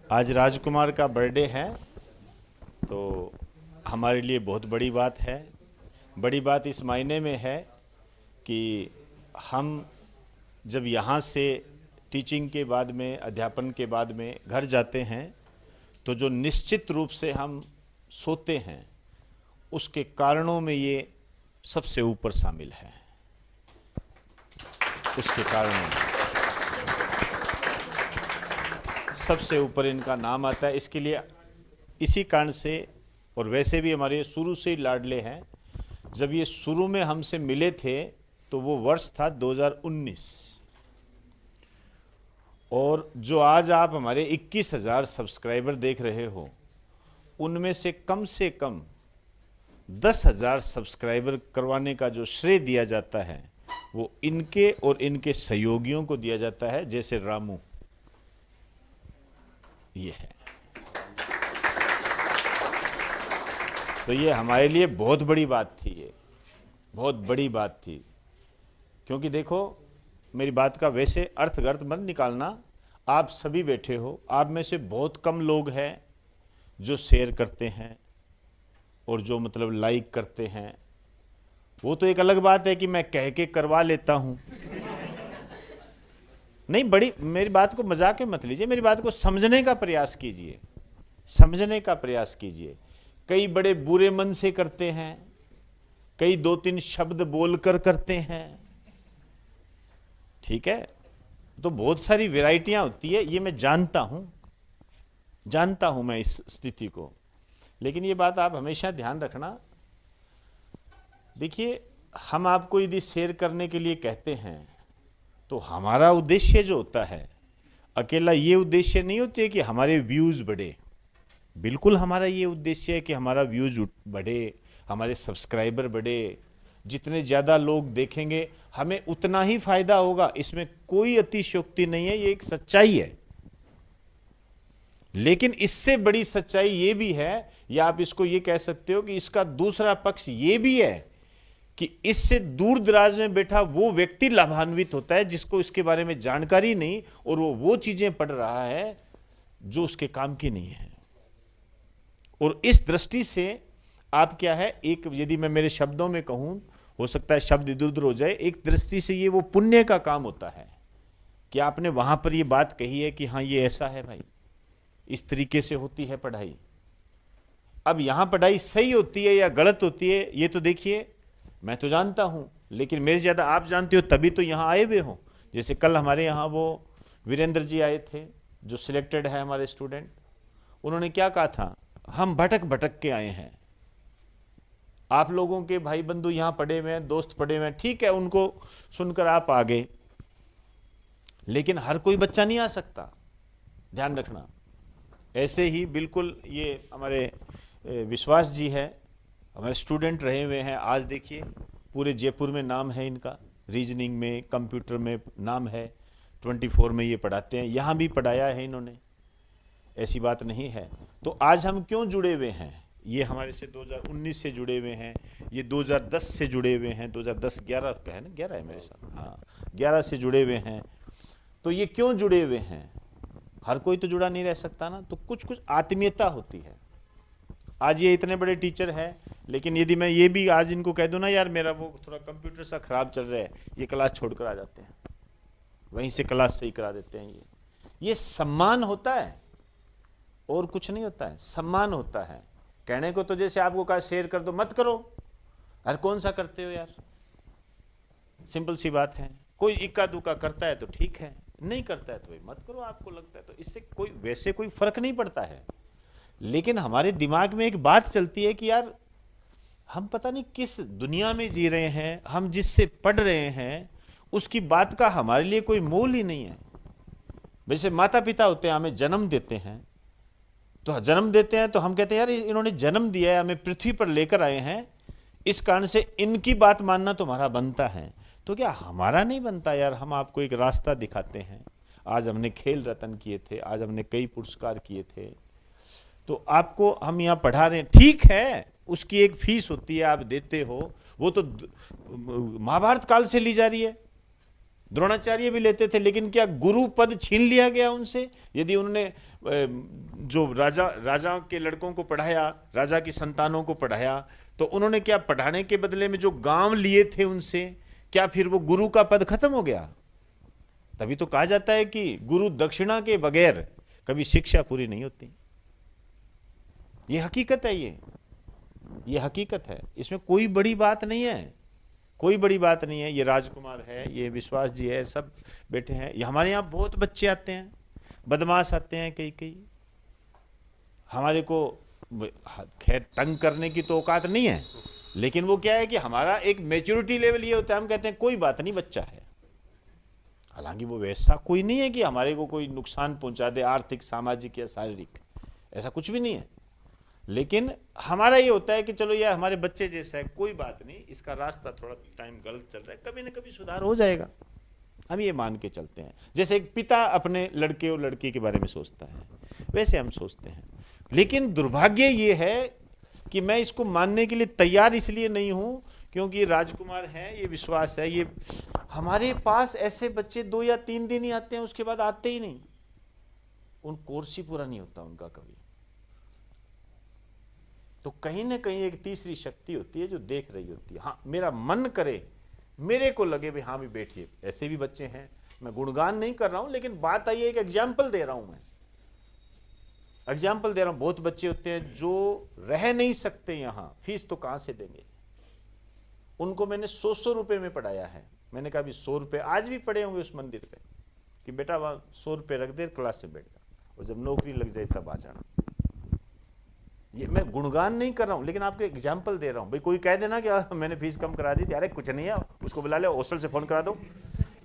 आज राजकुमार का बर्थडे है, तो हमारे लिए बहुत बड़ी बात है। बड़ी बात इस मायने में है कि हम जब यहाँ से टीचिंग के बाद में, अध्यापन के बाद में घर जाते हैं, तो जो निश्चित रूप से हम सोते हैं, उसके कारणों में ये सबसे ऊपर शामिल है। उसके कारणों में सबसे ऊपर इनका नाम आता है। इसके लिए इसी कारण से, और वैसे भी हमारे शुरू से ही लाडले हैं। जब ये शुरू में हमसे मिले थे तो वो वर्ष था 2019, और जो आज आप हमारे 21,000 सब्सक्राइबर देख रहे हो, उनमें से कम 10,000 सब्सक्राइबर करवाने का जो श्रेय दिया जाता है वो इनके और इनके सहयोगियों को दिया जाता है, जैसे रामू। ये है। तो ये हमारे लिए बहुत बड़ी बात थी, ये बहुत बड़ी बात थी। क्योंकि देखो, मेरी बात का वैसे अर्थ गर्थ मत निकालना। आप सभी बैठे हो, आप में से बहुत कम लोग हैं जो शेयर करते हैं और जो मतलब लाइक करते हैं। वो तो एक अलग बात है कि मैं कह के करवा लेता हूं। नहीं, बड़ी मेरी बात को मजाक में मत लीजिए, मेरी बात को समझने का प्रयास कीजिए, समझने का प्रयास कीजिए। कई बड़े बुरे मन से करते हैं, कई 2-3 शब्द बोलकर करते हैं, ठीक है। तो बहुत सारी वैरायटियां होती है, ये मैं जानता हूं मैं इस स्थिति को। लेकिन ये बात आप हमेशा ध्यान रखना। देखिए, हम आपको यदि शेयर करने के लिए कहते हैं तो हमारा उद्देश्य जो होता है, अकेला ये उद्देश्य नहीं होती है कि हमारे व्यूज़ बढ़े। बिल्कुल हमारा ये उद्देश्य है कि हमारा व्यूज़ बढ़े, हमारे सब्सक्राइबर बढ़े। जितने ज़्यादा लोग देखेंगे हमें उतना ही फायदा होगा, इसमें कोई अतिशयोक्ति नहीं है, ये एक सच्चाई है। लेकिन इससे बड़ी सच्चाई ये भी है, या आप इसको ये कह सकते हो कि इसका दूसरा पक्ष ये भी है कि इससे दूर दराज में बैठा वो व्यक्ति लाभान्वित होता है जिसको इसके बारे में जानकारी नहीं, और वो चीजें पढ़ रहा है जो उसके काम की नहीं है। और इस दृष्टि से आप क्या है, एक यदि मैं मेरे शब्दों में कहूं, हो सकता है शब्द इधर उधर हो जाए, एक दृष्टि से ये वो पुण्य का काम होता है कि आपने वहां पर ये बात कही है कि हाँ ये ऐसा है भाई, इस तरीके से होती है पढ़ाई। अब यहां पढ़ाई सही होती है या गलत होती है, ये तो देखिए मैं तो जानता हूं, लेकिन मेरे ज्यादा आप जानते हो, तभी तो यहां आए हुए हो। जैसे कल हमारे यहां वो वीरेंद्र जी आए थे, जो सिलेक्टेड है हमारे स्टूडेंट। उन्होंने क्या कहा था, हम भटक भटक के आए हैं। आप लोगों के भाई बंधु यहां पढ़े हुए हैं, दोस्त पढ़े हुए हैं, ठीक है, उनको सुनकर आप आ गए, लेकिन हर कोई बच्चा नहीं आ सकता, ध्यान रखना। ऐसे ही बिल्कुल ये हमारे विश्वास जी है, हमारे स्टूडेंट रहे हुए हैं। आज देखिए पूरे जयपुर में नाम है इनका, रीजनिंग में, कंप्यूटर में नाम है, 24 में ये पढ़ाते हैं, यहाँ भी पढ़ाया है इन्होंने, ऐसी बात नहीं है। तो आज हम क्यों जुड़े हुए हैं, ये हमारे से 2019 से जुड़े हुए हैं, ये 2010 से जुड़े हुए हैं, 2010 11 का है ना, 11 है मेरे साथ, हाँ 11 से जुड़े हुए हैं। तो ये क्यों जुड़े हुए हैं, हर कोई तो जुड़ा नहीं रह सकता ना, तो कुछ कुछ आत्मीयता होती है। आज ये इतने बड़े टीचर हैं, लेकिन यदि मैं ये भी आज इनको कह दूं ना, यार मेरा वो थोड़ा कंप्यूटर सा खराब चल रहा है, ये क्लास छोड़कर आ जाते हैं, वहीं से क्लास सही करा देते हैं। ये सम्मान होता है और कुछ नहीं होता है, सम्मान होता है। कहने को तो जैसे आपको कहा शेयर कर दो, मत करो, हर कौन सा करते हो यार, सिंपल सी बात है। कोई इक्का दुक्का करता है तो ठीक है, नहीं करता है तो भाई मत करो, आपको लगता है तो, इससे कोई वैसे कोई फर्क नहीं पड़ता है। लेकिन हमारे दिमाग में एक बात चलती है कि यार हम पता नहीं किस दुनिया में जी रहे हैं, हम जिससे पढ़ रहे हैं उसकी बात का हमारे लिए कोई मोल ही नहीं है। वैसे माता पिता होते हैं, हमें जन्म देते हैं, तो जन्म देते हैं तो हम कहते हैं यार इन्होंने जन्म दिया है, हमें पृथ्वी पर लेकर आए हैं, इस कारण से इनकी बात मानना तुम्हारा बनता है। तो क्या हमारा नहीं बनता यार, हम आपको एक रास्ता दिखाते हैं। आज हमने खेल रत्न किए थे, आज हमने कई पुरस्कार किए थे, तो आपको हम यहाँ पढ़ा रहे हैं, ठीक है, उसकी एक फीस होती है, आप देते हो, वो तो महाभारत काल से ली जा रही है। द्रोणाचार्य भी लेते थे, लेकिन क्या गुरु पद छीन लिया गया उनसे? यदि उन्होंने जो राजा के लड़कों को पढ़ाया, राजा की संतानों को पढ़ाया, तो उन्होंने क्या पढ़ाने के बदले में जो गांव लिए थे उनसे, क्या फिर वो गुरु का पद खत्म हो गया? तभी तो कहा जाता है कि गुरु दक्षिणा के बगैर कभी शिक्षा पूरी नहीं होती। ये हकीकत है, ये हकीकत है, इसमें कोई बड़ी बात नहीं है, कोई बड़ी बात नहीं है। ये राजकुमार है, ये विश्वास जी है, सब बैठे हैं। ये हमारे यहाँ बहुत बच्चे आते हैं, बदमाश आते हैं, कई हमारे को खैर तंग करने की तो औकात नहीं है, लेकिन वो क्या है कि हमारा एक मैच्योरिटी लेवल ये होता है, हम कहते हैं कोई बात नहीं, बच्चा है। हालांकि वो वैसा कोई नहीं है कि हमारे को कोई नुकसान पहुंचा दे, आर्थिक, सामाजिक या शारीरिक, ऐसा कुछ भी नहीं है। लेकिन हमारा ये होता है कि चलो यार हमारे बच्चे जैसा है, कोई बात नहीं, इसका रास्ता थोड़ा टाइम गलत चल रहा है, कभी ना कभी सुधार हो जाएगा, हम ये मान के चलते हैं। जैसे एक पिता अपने लड़के और लड़की के बारे में सोचता है, वैसे हम सोचते हैं। लेकिन दुर्भाग्य ये है कि मैं इसको मानने के लिए तैयार इसलिए नहीं हूं क्योंकि राजकुमार है, ये विश्वास है, ये हमारे पास ऐसे बच्चे 2 या 3 दिन ही आते हैं, उसके बाद आते ही नहीं, उन कोर्स ही पूरा नहीं होता उनका कभी। तो कहीं ना कहीं एक तीसरी शक्ति होती है जो देख रही होती है। हाँ, मेरा मन करे, मेरे को लगे भी हाँ भी बैठिए, ऐसे भी बच्चे हैं, मैं गुणगान नहीं कर रहा हूं, लेकिन बात आई है, एक एग्जाम्पल दे रहा हूं, मैं एग्जाम्पल दे रहा हूं। बहुत बच्चे होते हैं जो रह नहीं सकते यहां, फीस तो कहां से देंगे, उनको मैंने 100 रुपए में पढ़ाया है। मैंने कहा भी 100 रुपए आज भी पड़े होंगे उस मंदिर पे, कि बेटा वहां 100 रुपए रख दे, क्लास से बैठ जा, और जब नौकरी लग जाए तब आ जाना। ये मैं गुणगान नहीं कर रहा हूं, लेकिन आपको एग्जाम्पल दे रहा हूं। भाई कोई कह देना कि मैंने फीस कम करा दी थी, अरे कुछ नहीं है, उसको बुला ले, हॉस्टल से फोन करा दो,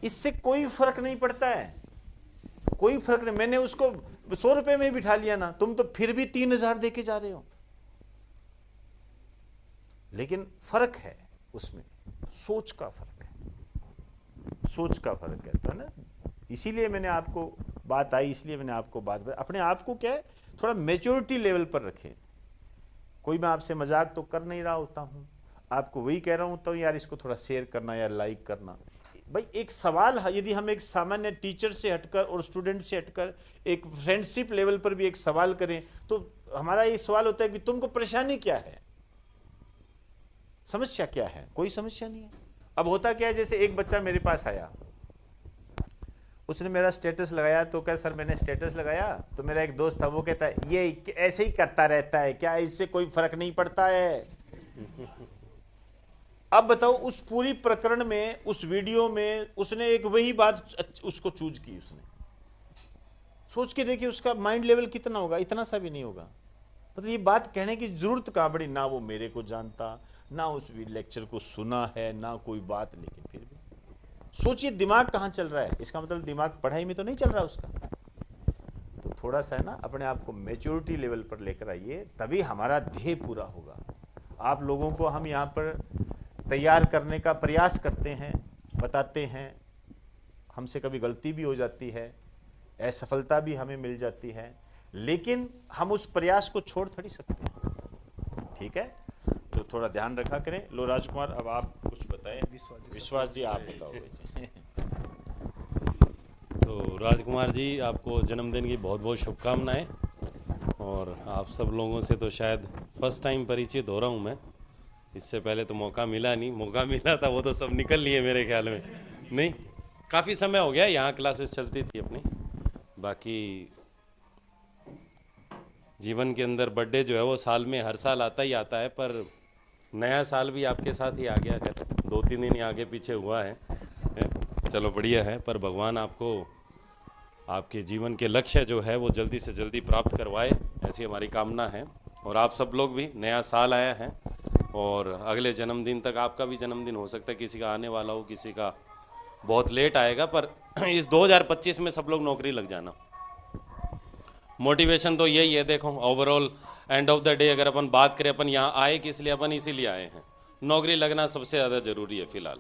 इससे कोई फर्क नहीं पड़ता है, कोई फर्क नहीं। मैंने उसको 100 रुपए में ही बिठा लिया ना, तुम तो फिर भी 3000 देके जा रहे हो, लेकिन फर्क है उसमें, सोच का फर्क है, सोच का फर्क है, तो ना इसीलिए मैंने आपको बात आई, इसलिए मैंने आपको बात, अपने आप को क्या है थोड़ा मैच्योरिटी लेवल पर रखें। कोई मैं आपसे मजाक तो कर नहीं रहा होता हूं, आपको वही कह रहा होता हूं यार इसको थोड़ा शेयर करना या लाइक करना। भाई एक सवाल है, यदि हम एक सामान्य टीचर से हटकर और स्टूडेंट से हटकर एक फ्रेंडशिप लेवल पर भी एक सवाल करें, तो हमारा ये सवाल होता है कि तुमको परेशानी क्या है, समस्या क्या है? कोई समस्या नहीं है। अब होता क्या है, जैसे एक बच्चा मेरे पास आया, उसने मेरा स्टेटस लगाया, तो क्या सर मैंने स्टेटस लगाया, तो मेरा एक दोस्त था, वो कहता है ये ऐसे ही करता रहता है, क्या इससे कोई फर्क नहीं पड़ता है? अब बताओ, उस पूरी प्रकरण में, उस वीडियो में उसने एक वही बात उसको चूज की, उसने सोच के देखिए उसका माइंड लेवल कितना होगा, इतना सा भी नहीं होगा। मतलब ये बात कहने की जरूरत कहां पड़ी, ना वो मेरे को जानता, ना उस लेक्चर को सुना है, ना कोई बात, लेकिन फिर भी सोचिए दिमाग कहां चल रहा है। इसका मतलब दिमाग पढ़ाई में तो नहीं चल रहा उसका। तो थोड़ा सा है ना, अपने आप को मैच्योरिटी लेवल पर लेकर आइए, तभी हमारा ध्येय पूरा होगा। आप लोगों को हम यहाँ पर तैयार करने का प्रयास करते हैं, बताते हैं, हमसे कभी गलती भी हो जाती है, असफलता भी हमें मिल जाती है, लेकिन हम उस प्रयास को छोड़ थोड़ी सकते हैं, ठीक है? तो थोड़ा ध्यान रखा करें। लो राजकुमार, अब आप कुछ बताएं। विश्वास जी आप बताओ। तो राजकुमार जी, आपको जन्मदिन की बहुत बहुत शुभकामनाएं। और आप सब लोगों से तो शायद फर्स्ट टाइम परिचित हो रहा हूं मैं, इससे पहले तो मौका मिला नहीं, मौका मिला था वो तो सब निकल लिए मेरे ख्याल में, नहीं काफ़ी समय हो गया, यहाँ क्लासेस चलती थी अपनी। बाकी जीवन के अंदर बर्थडे जो है वो साल में हर साल आता ही आता है, पर नया साल भी आपके साथ ही आ गया है, 2-3 दिन ही आगे पीछे हुआ है, चलो बढ़िया है। पर भगवान आपको आपके जीवन के लक्ष्य जो है वो जल्दी से जल्दी प्राप्त करवाए, ऐसी हमारी कामना है। और आप सब लोग भी, नया साल आया है और अगले जन्मदिन तक आपका भी जन्मदिन हो सकता है, किसी का आने वाला हो, किसी का बहुत लेट आएगा, पर इस 2025 में सब लोग नौकरी लग जाना। मोटिवेशन तो यही है, देखो overall end of the day अगर अपन बात करें, अपन यहाँ आए किस लिए, अपन इसीलिए आए हैं, नौकरी लगना सबसे ज़्यादा ज़रूरी है फिलहाल,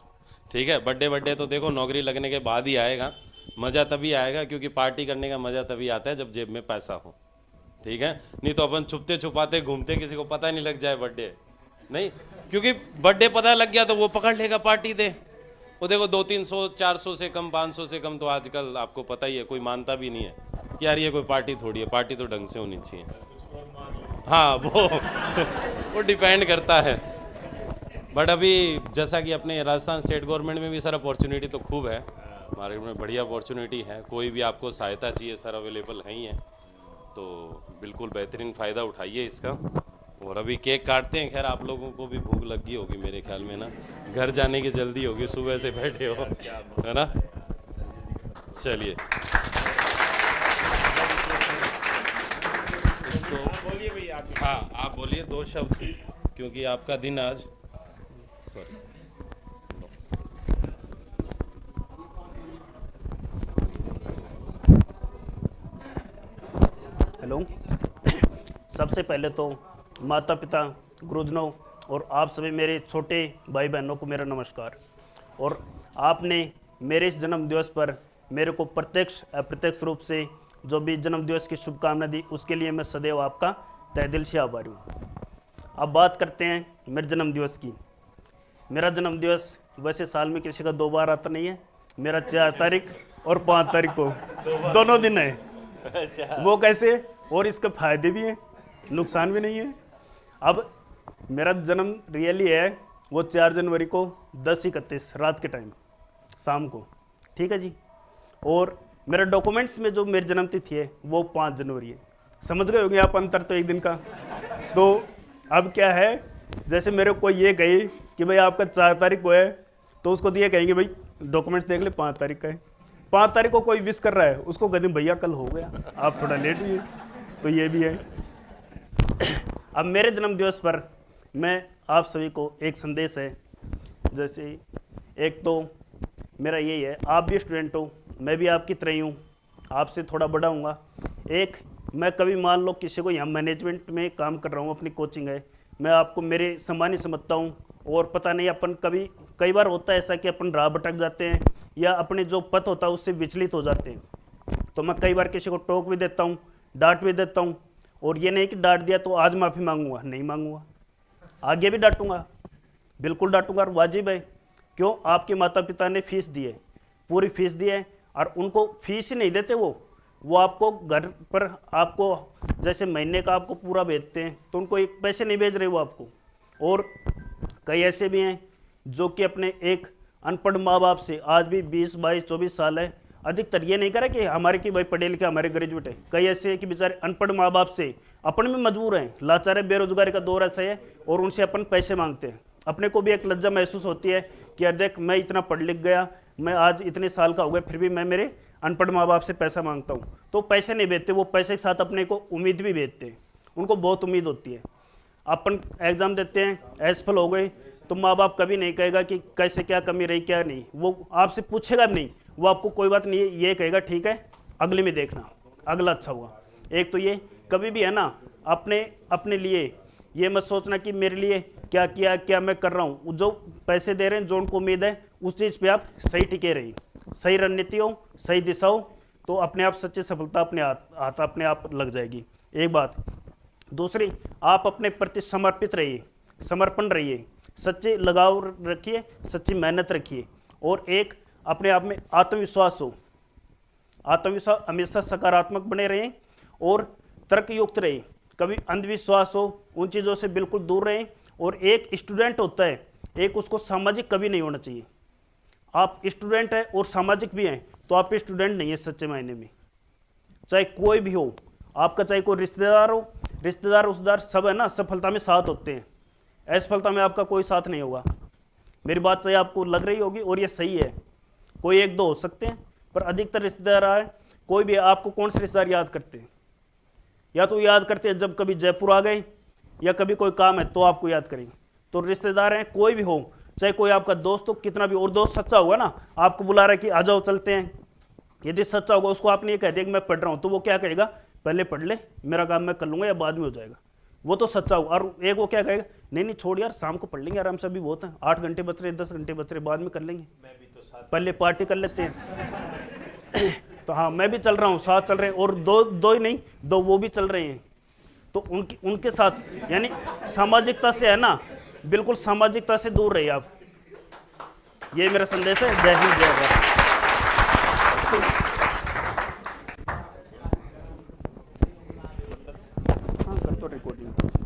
ठीक है? बर्थडे तो देखो नौकरी लगने के बाद ही आएगा, मज़ा तभी आएगा, क्योंकि पार्टी करने का मज़ा तभी आता है जब जेब में पैसा हो, ठीक है? नहीं तो अपन छुपते छुपाते घूमते, किसी को पता नहीं लग जाए बर्थडे, नहीं, क्योंकि बर्थडे पता लग गया तो वो पकड़ लेगा पार्टी दे, वो देखो 200-300 400 से कम 500 से कम तो आजकल आपको पता ही है, कोई मानता भी नहीं है कि यार ये कोई पार्टी थोड़ी है, पार्टी तो ढंग से होनी चाहिए। हाँ वो डिपेंड करता है। बट अभी जैसा कि अपने राजस्थान स्टेट गवर्नमेंट में भी सर अपॉर्चुनिटी तो खूब है, मार्केट में बढ़िया अपॉर्चुनिटी है, कोई भी आपको सहायता चाहिए सर अवेलेबल है ही है, तो बिल्कुल बेहतरीन फ़ायदा उठाइए इसका। और अभी केक काटते हैं, खैर आप लोगों को भी भूख लगी होगी मेरे ख्याल में ना, घर जाने की जल्दी होगी, सुबह से बैठे हो है ना। चलिए बोलिए भैया आप। हाँ आप बोलिए 2 शब्द, क्योंकि आपका दिन आज सॉरी हेलो। सबसे पहले तो माता पिता, गुरुजनों और आप सभी मेरे छोटे भाई बहनों को मेरा नमस्कार। और आपने मेरे इस जन्म दिवस पर मेरे को प्रत्यक्ष अप्रत्यक्ष रूप से जो भी जन्म दिवस की शुभकामना दी, उसके लिए मैं सदैव आपका तहे दिल से आभारी हूँ। अब बात करते हैं मेरे जन्म दिवस की। मेरा जन्म दिवस वैसे साल में किसी का 2 बार आता नहीं है, मेरा 4 तारीख और 5 तारीख को दोनों दिन है। वो कैसे, और इसके फायदे भी हैं, नुकसान भी नहीं है। अब मेरा जन्म रियली है वो 4 जनवरी को 10:31 रात के टाइम शाम को, ठीक है जी। और मेरे डॉक्यूमेंट्स में जो मेरी जन्म तिथि है वो 5 जनवरी है। समझ गए होंगे आप अंतर तो एक दिन का। तो अब क्या है, जैसे मेरे को ये कही कि भाई आपका 4 तारीख को है, तो उसको तो ये कहेंगे भाई डॉक्यूमेंट्स देख ले 5 तारीख का है। 5 तारीख को कोई विश कर रहा है, उसको कहते भैया कल हो गया, आप थोड़ा लेट हुए, तो ये भी है। अब मेरे जन्म दिवस पर मैं आप सभी को एक संदेश है, जैसे एक तो मेरा यही है, आप भी स्टूडेंट हो, मैं भी आपकी तरह ही हूँ, आपसे थोड़ा बड़ा हूँगा। एक मैं कभी मान लो किसी को यहाँ मैनेजमेंट में काम कर रहा हूँ, अपनी कोचिंग है, मैं आपको मेरे समान ही समझता हूँ। और पता नहीं अपन कई बार होता है ऐसा कि अपन राह भटक जाते हैं या अपने जो पथ होता है उससे विचलित हो जाते हैं। तो मैं कई बार किसी को टोक भी देता हूँ, डांट भी देता हूँ। और ये नहीं कि डांट दिया तो आज माफ़ी मांगूंगा, नहीं मांगूंगा, आगे भी डांटूंगा, बिल्कुल डांटूंगा। और वाजिब है, क्यों, आपके माता पिता ने फीस दी है, पूरी फीस दी है, और उनको फीस ही नहीं देते, वो आपको घर पर आपको जैसे महीने का आपको पूरा भेजते हैं, तो उनको एक पैसे नहीं भेज रहे वो आपको। और कई ऐसे भी हैं जो कि अपने एक अनपढ़ माँ बाप से आज भी 20, 22, 24 साल है, अधिकतर ये नहीं करे कि हमारे की भाई पढ़े लिखे हमारे ग्रेजुएट है। कई ऐसे हैं कि बेचारे अनपढ़ माँ बाप से अपन में मजबूर हैं, लाचार है, बेरोजगारी का दौर ऐसा है, और उनसे अपन पैसे मांगते हैं। अपने को भी एक लज्जा महसूस होती है कि यार देख, मैं इतना पढ़ लिख गया, मैं आज इतने साल का हो गया, फिर भी मैं मेरे अनपढ़ माँ बाप से पैसा मांगता हूँ। तो पैसे नहीं भेजते, वो पैसे के साथ अपने को उम्मीद भी भेजते हैं, उनको बहुत उम्मीद होती है। अपन एग्ज़ाम देते हैं, असफल हो गए, तो माँ बाप कभी नहीं कहेगा कि कैसे क्या कमी रही क्या नहीं, वो आपसे पूछेगा भी नहीं, वो आपको कोई बात नहीं ये कहेगा ठीक है अगले में देखना, अगला अच्छा हुआ। एक तो ये कभी भी है ना, अपने लिए ये मत सोचना कि मेरे लिए क्या किया, क्या मैं कर रहा हूँ। जो पैसे दे रहे हैं, जो उनको उम्मीद है, उस चीज़ पे आप सही टिके रहिए, सही रणनीति हो, सही दिशा हो, तो अपने आप सच्ची सफलता अपने हाथ अपने आप लग जाएगी। एक बात। दूसरी, आप अपने प्रति समर्पित रहिए, समर्पण रहिए, सच्चे लगाव रखिए, सच्ची मेहनत रखिए। और एक अपने आप में आत्मविश्वास हो, आत्मविश्वास हमेशा सकारात्मक बने रहें और तर्कयुक्त रहे, कभी अंधविश्वास हो उन चीज़ों से बिल्कुल दूर रहें। और एक स्टूडेंट होता है, एक उसको सामाजिक कभी नहीं होना चाहिए। आप स्टूडेंट हैं और सामाजिक भी हैं, तो आप स्टूडेंट नहीं है सच्चे मायने में। चाहे कोई भी हो, आपका चाहे कोई रिश्तेदार हो, रिश्तेदार उसदार सब है ना, सफलता में साथ होते हैं, असफलता में आपका कोई साथ नहीं होगा। मेरी बात चाहे आपको लग रही होगी और ये सही है, कोई एक दो हो सकते हैं, पर अधिकतर रिश्तेदार आए, कोई भी आपको कौन से रिश्तेदार याद करते हैं? या तो याद करते हैं जब कभी जयपुर आ गए या कभी कोई काम है तो आपको याद करेंगे। तो रिश्तेदार हैं कोई भी हो, चाहे कोई आपका दोस्त हो, कितना भी, और दोस्त सच्चा होगा ना, आपको बुला रहा है कि आ जाओ चलते हैं, यदि सच्चा होगा उसको आपने ये कह दिया कि मैं पढ़ रहा हूँ, तो वो क्या कहेगा, पहले पढ़ ले, मेरा काम मैं कर लूँगा या बाद में हो जाएगा, वो तो सच्चा होगा। और एक वो क्या कहेगा, नहीं छोड़ यार, शाम को पढ़ लेंगे आराम से, अभी बहुत है, 8 घंटे बच रहे, 10 घंटे बच रहे, बाद में कर लेंगे, पहले पार्टी कर लेते हैं। तो हाँ, मैं भी चल रहा हूँ, साथ चल रहे हैं, और दो ही नहीं, 2 वो भी चल रहे हैं, तो उनके साथ, यानी सामाजिकता से है ना, बिल्कुल सामाजिकता से दूर रहिए आप। ये मेरा संदेश है। जय हिंद, जय भारत। हाँ, कर तो रिकॉर्डिंग।